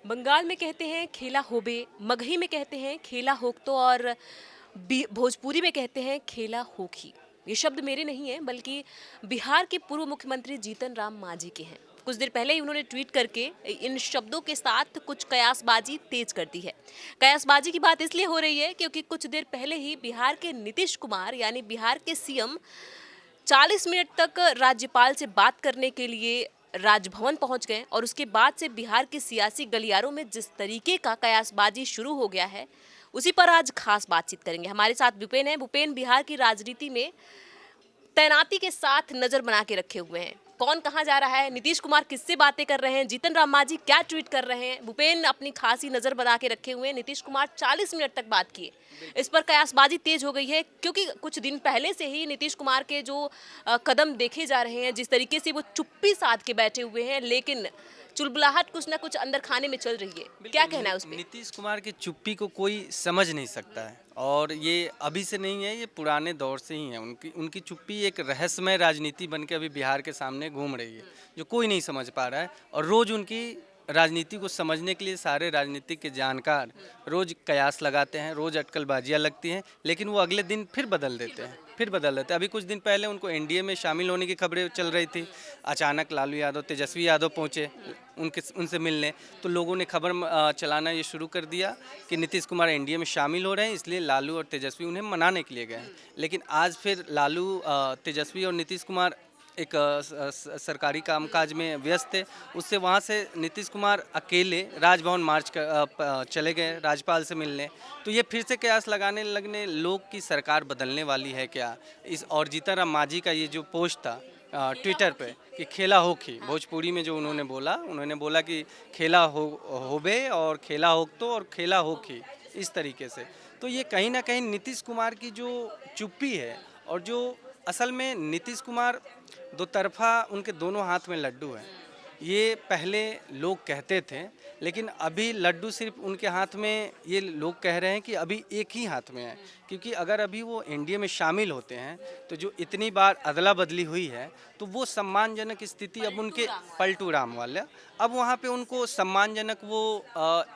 बंगाल में कहते हैं खेला होबे, मगही में कहते हैं खेला होक्तो और भोजपुरी में कहते हैं खेला होखी। ये शब्द मेरे नहीं हैं बल्कि बिहार के पूर्व मुख्यमंत्री जीतन राम मांझी के हैं। कुछ देर पहले ही उन्होंने ट्वीट करके इन शब्दों के साथ कुछ कयासबाजी तेज कर दी है। कयासबाजी की बात इसलिए हो रही है क्योंकि कुछ देर पहले ही बिहार के नीतीश कुमार यानी बिहार के सीएम 40 मिनट तक राज्यपाल से बात करने के लिए राजभवन पहुंच गए और उसके बाद से बिहार के सियासी गलियारों में जिस तरीके का कयासबाजी शुरू हो गया है उसी पर आज खास बातचीत करेंगे। हमारे साथ भूपेन है। भूपेन बिहार की राजनीति में तैनाती के साथ नजर बना के रखे हुए हैं। कौन कहाँ जा रहा है, नीतीश कुमार किससे बातें कर रहे हैं, जीतन राम मांझी क्या ट्वीट कर रहे हैं, भूपेन अपनी खासी नजर बना के रखे हुए हैं। नीतीश कुमार 40 मिनट तक बात किए। इस पर कयासबाजी तेज हो गई है क्योंकि कुछ दिन पहले से ही नीतीश कुमार के जो कदम देखे जा रहे हैं, जिस तरीके से वो चुप्पी साध के बैठे हुए हैं, लेकिन चुलबुलाहट कुछ ना कुछ अंदर खाने में चल रही है। क्या कहना है उस पर? नीतीश कुमार की चुप्पी को कोई समझ नहीं सकता है और ये अभी से नहीं है, ये पुराने दौर से ही है। उनकी उनकी चुप्पी एक रहस्यमय राजनीति बन के अभी बिहार के सामने घूम रही है जो कोई नहीं समझ पा रहा है। और रोज़ उनकी राजनीति को समझने के लिए सारे राजनीतिक के जानकार रोज़ कयास लगाते हैं, रोज़ अटकलबाजियाँ लगती हैं, लेकिन वो अगले दिन फिर बदल देते हैं। अभी कुछ दिन पहले उनको एनडीए में शामिल होने की खबरें चल रही थी। अचानक लालू यादव, तेजस्वी यादव पहुंचे उनसे मिलने, तो लोगों ने खबर चलाना ये शुरू कर दिया कि नीतीश कुमार एनडीए में शामिल हो रहे हैं, इसलिए लालू और तेजस्वी उन्हें मनाने के लिए गए हैं। लेकिन आज फिर लालू, तेजस्वी और नीतीश कुमार एक सरकारी कामकाज में व्यस्त थे। उससे वहाँ से नीतीश कुमार अकेले राजभवन मार्च चले गए राज्यपाल से मिलने। तो ये फिर से कयास लगाने लगने लोग की सरकार बदलने वाली है क्या। इस और जीतन राम मांझी का ये जो पोस्ट था ट्विटर पे कि खेला होखी, भोजपुरी में जो उन्होंने बोला कि खेला होबे और खेला होक्तो और खेला होखी, इस तरीके से। तो ये कहीं ना कहीं नीतीश कुमार की जो चुप्पी है, और जो असल में नीतीश कुमार दो तरफा, उनके दोनों हाथ में लड्डू है। ये पहले लोग कहते थे, लेकिन अभी लड्डू सिर्फ उनके हाथ में, ये लोग कह रहे हैं कि अभी एक ही हाथ में है। क्योंकि अगर अभी वो एनडीए में शामिल होते हैं तो जो इतनी बार अदला बदली हुई है, तो वो सम्मानजनक स्थिति अब उनके पलटू राम वाला, अब वहाँ पे उनको सम्मानजनक वो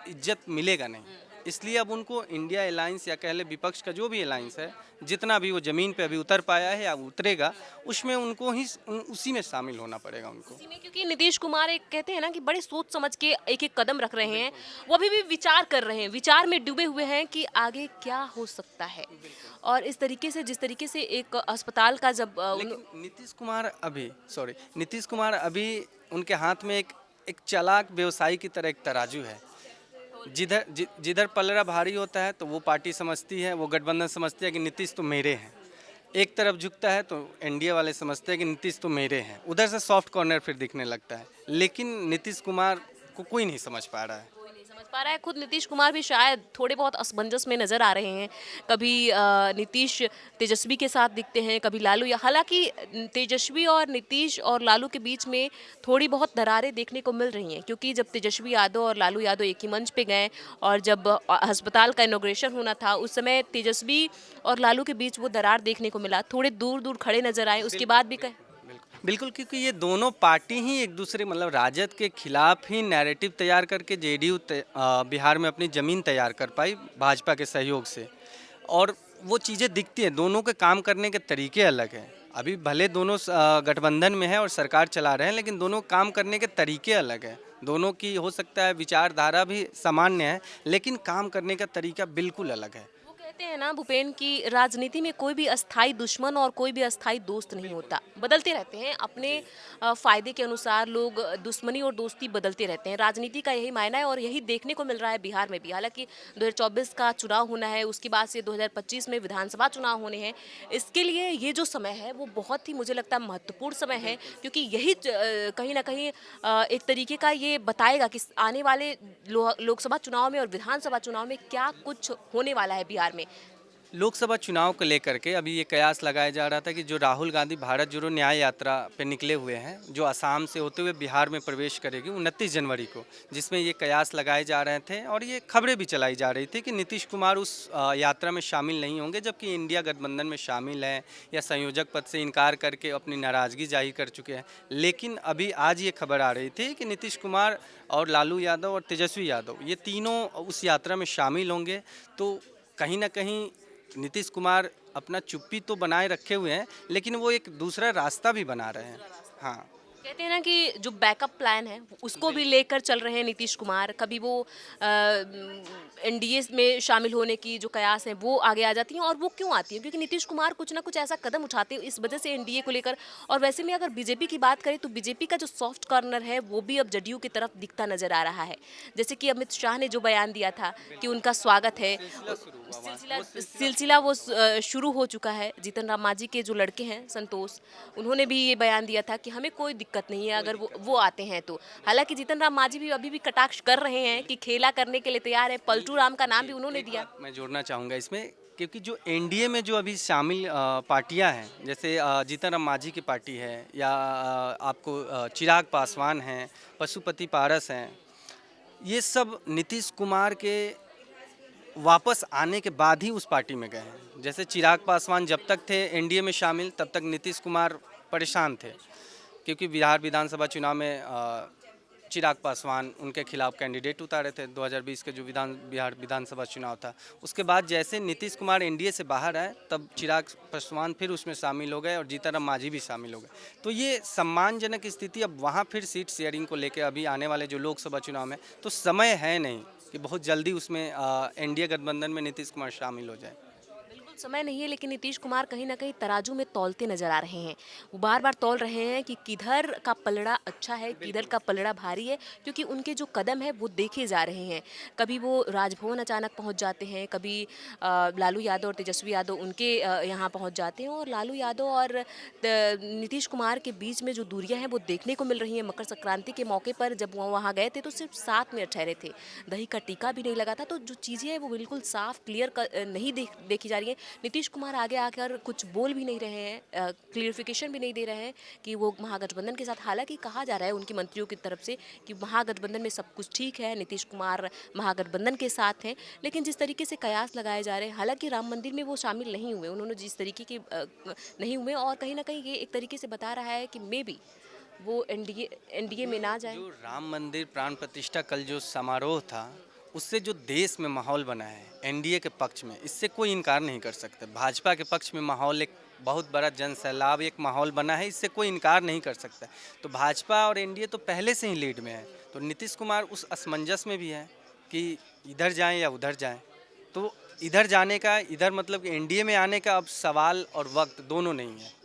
इज्जत मिलेगा नहीं। इसलिए अब उनको इंडिया अलायंस या कह ले विपक्ष का जो भी अलायंस है, जितना भी वो ज़मीन पे अभी उतर पाया है या उतरेगा, उसमें उनको ही उसी में शामिल होना पड़ेगा उनको। इसी में क्योंकि नीतीश कुमार एक कहते हैं ना कि बड़े सोच समझ के एक एक कदम रख रहे हैं। वो अभी भी विचार कर रहे हैं, विचार में डूबे हुए हैं कि आगे क्या हो सकता है। और इस तरीके से, जिस तरीके से एक अस्पताल का जब लेकिन नीतीश कुमार अभी उनके हाथ में एक चालाक व्यवसायी की तरह एक तराजू है। जिधर पलड़ा भारी होता है तो वो पार्टी समझती है, वो गठबंधन समझती है कि नीतीश तो मेरे हैं। एक तरफ झुकता है तो एनडीए वाले समझते हैं कि नीतीश तो मेरे हैं। उधर से सॉफ्ट कॉर्नर फिर दिखने लगता है, लेकिन नीतीश कुमार को कोई नहीं समझ पा रहा है। कोई नहीं समझ पा रहा है। खुद नीतीश कुमार भी शायद थोड़े बहुत असमंजस में नजर आ रहे हैं। कभी नीतीश तेजस्वी के साथ दिखते हैं, कभी लालू, या हालांकि तेजस्वी और नीतीश और लालू के बीच में थोड़ी बहुत दरारें देखने को मिल रही हैं क्योंकि जब तेजस्वी यादव और लालू यादव एक ही मंच पे गए और जब अस्पताल का इनॉग्रेशन होना था, उस समय तेजस्वी और लालू के बीच वो दरार देखने को मिला। थोड़े दूर दूर खड़े नजर आए, उसके बाद भी कहे बिल्कुल, क्योंकि ये दोनों पार्टी ही एक दूसरे, मतलब राजद के खिलाफ ही नैरेटिव तैयार करके जेडीयू बिहार में अपनी ज़मीन तैयार कर पाई भाजपा के सहयोग से। और वो चीज़ें दिखती हैं, दोनों के काम करने के तरीके अलग हैं। अभी भले दोनों गठबंधन में है और सरकार चला रहे हैं, लेकिन दोनों काम करने के तरीके अलग हैं। दोनों की हो सकता है विचारधारा भी सामान्य है, लेकिन काम करने का तरीका बिल्कुल अलग है। वो कहते हैं ना भूपेन की राजनीति में कोई भी अस्थाई दुश्मन और कोई भी अस्थाई दोस्त नहीं होता, बदलते रहते हैं। अपने फायदे के अनुसार लोग दुश्मनी और दोस्ती बदलते रहते हैं। राजनीति का यही मायना है और यही देखने को मिल रहा है बिहार में भी। हालांकि 2024 का चुनाव होना है, उसके बाद से 2025 में विधानसभा चुनाव होने हैं। इसके लिए ये जो समय है वो बहुत ही, मुझे लगता है, महत्वपूर्ण समय है क्योंकि यही कहीं ना कहीं एक तरीके का ये बताएगा कि आने वाले लोकसभा चुनाव में और विधानसभा चुनाव में क्या कुछ होने वाला है बिहार में। लोकसभा चुनाव को लेकर के अभी ये कयास लगाया जा रहा था कि जो राहुल गांधी भारत जोड़ो न्याय यात्रा पे निकले हुए हैं, जो असम से होते हुए बिहार में प्रवेश करेगी 29 जनवरी को, जिसमें ये कयास लगाए जा रहे थे और ये खबरें भी चलाई जा रही थी कि नीतीश कुमार उस यात्रा में शामिल नहीं होंगे, जबकि इंडिया गठबंधन में शामिल हैं या संयोजक पद से इनकार करके अपनी नाराज़गी जाहिर कर चुके हैं। लेकिन अभी आज ये खबर आ रही थी कि नीतीश कुमार और लालू यादव और तेजस्वी यादव ये तीनों उस यात्रा में शामिल होंगे। तो कहीं ना कहीं नीतीश कुमार अपना चुप्पी तो बनाए रखे हुए हैं, लेकिन वो एक दूसरा रास्ता भी बना रहे हैं। हाँ, कहते हैं ना कि जो बैकअप प्लान है उसको भी लेकर चल रहे हैं नीतीश कुमार। कभी वो एनडीए में शामिल होने की जो कयास है वो आगे आ जाती हैं, और वो क्यों आती हैं? क्योंकि नीतीश कुमार कुछ ना कुछ ऐसा कदम उठाते हैं इस वजह से एनडीए को लेकर। और वैसे में अगर बीजेपी की बात करें तो बीजेपी का जो सॉफ्ट कॉर्नर है वो भी अब जदयू की तरफ दिखता नजर आ रहा है। जैसे कि अमित शाह ने जो बयान दिया था कि उनका स्वागत है, सिलसिला वो शुरू हो चुका है। जीतन राम मांझी के जो लड़के हैं संतोष, उन्होंने भी ये बयान दिया था कि हमें कोई दिक्कत नहीं है अगर वो आते हैं तो। हालांकि जीतन राम मांझी भी अभी भी कटाक्ष कर रहे हैं कि खेला करने के लिए तैयार है। पलटू राम का नाम भी उन्होंने दिया। मैं जोड़ना चाहूँगा इसमें, क्योंकि जो एनडीए में जो अभी शामिल पार्टियां हैं, जैसे जीतन राम मांझी की पार्टी है या आपको चिराग पासवान हैं, पशुपति पारस हैं, ये सब नीतीश कुमार के वापस आने के बाद ही उस पार्टी में गए हैं। जैसे चिराग पासवान जब तक थे एनडीए में शामिल, तब तक नीतीश कुमार परेशान थे, क्योंकि बिहार विधानसभा चुनाव में चिराग पासवान उनके खिलाफ कैंडिडेट उतारे थे 2020 के जो बिहार विधानसभा चुनाव था। उसके बाद जैसे नीतीश कुमार एनडीए से बाहर आए, तब चिराग पासवान फिर उसमें शामिल हो गए और जीतन राम मांझी भी शामिल हो गए। तो ये सम्मानजनक स्थिति अब वहाँ फिर सीट शेयरिंग को लेकर अभी आने वाले जो लोकसभा चुनाव में तो समय है नहीं कि बहुत जल्दी उसमें एनडीए गठबंधन में नीतीश कुमार शामिल हो जाए। बिल्कुल समय नहीं है, लेकिन नीतीश कुमार कहीं ना कहीं तराजू में तौलते नजर आ रहे हैं। वो बार बार तौल रहे हैं कि किधर का पलड़ा अच्छा है, किधर का पलड़ा भारी है, क्योंकि उनके जो कदम है वो देखे जा रहे हैं। कभी वो राजभवन अचानक पहुंच जाते हैं, कभी लालू यादव और तेजस्वी यादव उनके यहाँ पहुंच जाते हैं, और लालू यादव और नीतीश कुमार के बीच में जो दूरियां हैं वो देखने को मिल रही हैं। मकर संक्रांति के मौके पर जब वो वहाँ गए थे तो सिर्फ 7 मिनट ठहरे थे, दही का टीका भी नहीं लगा था। तो जो चीज़ें हैं वो बिल्कुल साफ क्लियर नहीं देखी जा रही हैं। नीतीश कुमार आगे आकर कुछ बोल भी नहीं रहे हैं, क्लियरिफिकेशन भी नहीं दे रहे हैं कि वो महागठबंधन के साथ। हालांकि कहा जा रहा है उनकी मंत्रियों की तरफ से कि महागठबंधन में सब कुछ ठीक है, नीतीश कुमार महागठबंधन के साथ हैं। लेकिन जिस तरीके से कयास लगाए जा रहे हैं, हालांकि राम मंदिर में वो शामिल नहीं हुए, उन्होंने जिस तरीके के नहीं हुए, और कहीं ना कहीं ये एक तरीके से बता रहा है कि मे बी वो एनडीए में ना जाए। जो राम मंदिर प्राण प्रतिष्ठा कल जो समारोह था, उससे जो देश में माहौल बना है एनडीए के पक्ष में, इससे कोई इनकार नहीं कर सकते। भाजपा के पक्ष में माहौल एक बहुत बड़ा जन सैलाब एक माहौल बना है, इससे कोई इनकार नहीं कर सकता। तो भाजपा और एनडीए तो पहले से ही लीड में है, तो नीतीश कुमार उस असमंजस में भी है कि इधर जाएं या उधर जाएं। तो इधर जाने का, इधर मतलब एनडीए में आने का अब सवाल और वक्त दोनों नहीं है।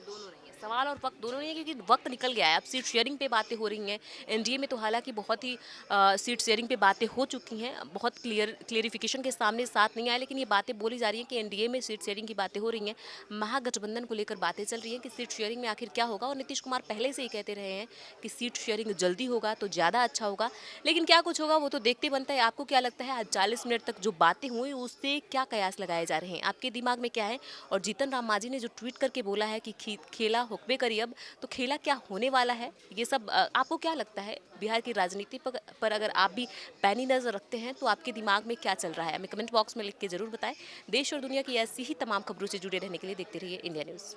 सवाल और वक्त दोनों नहीं है, क्योंकि वक्त निकल गया है। अब सीट शेयरिंग पे बातें हो रही हैं एनडीए में, तो हालांकि बहुत ही सीट शेयरिंग पे बातें हो चुकी हैं, बहुत क्लियरिफिकेशन के सामने साथ नहीं आए, लेकिन ये बातें बोली जा रही हैं कि एनडीए में सीट शेयरिंग की बातें हो रही हैं। महागठबंधन को लेकर बातें चल रही हैं कि सीट शेयरिंग में आखिर क्या होगा, और नीतीश कुमार पहले से ही कहते रहे हैं कि सीट शेयरिंग जल्दी होगा तो ज़्यादा अच्छा होगा। लेकिन क्या कुछ होगा वो तो देखते बनता है। आपको क्या लगता है आज 40 मिनट तक जो बातें हुई उससे क्या कयास लगाए जा रहे हैं, आपके दिमाग में क्या है? और जीतन राम मांझी ने जो ट्वीट करके बोला है कि खेला हुक्बे करी, अब तो खेला क्या होने वाला है, ये सब आपको क्या लगता है? बिहार की राजनीति पर अगर आप भी पैनी नजर रखते हैं तो आपके दिमाग में क्या चल रहा है, हमें कमेंट बॉक्स में लिख के जरूर बताएं। देश और दुनिया की ऐसी ही तमाम खबरों से जुड़े रहने के लिए देखते रहिए इंडिया न्यूज़।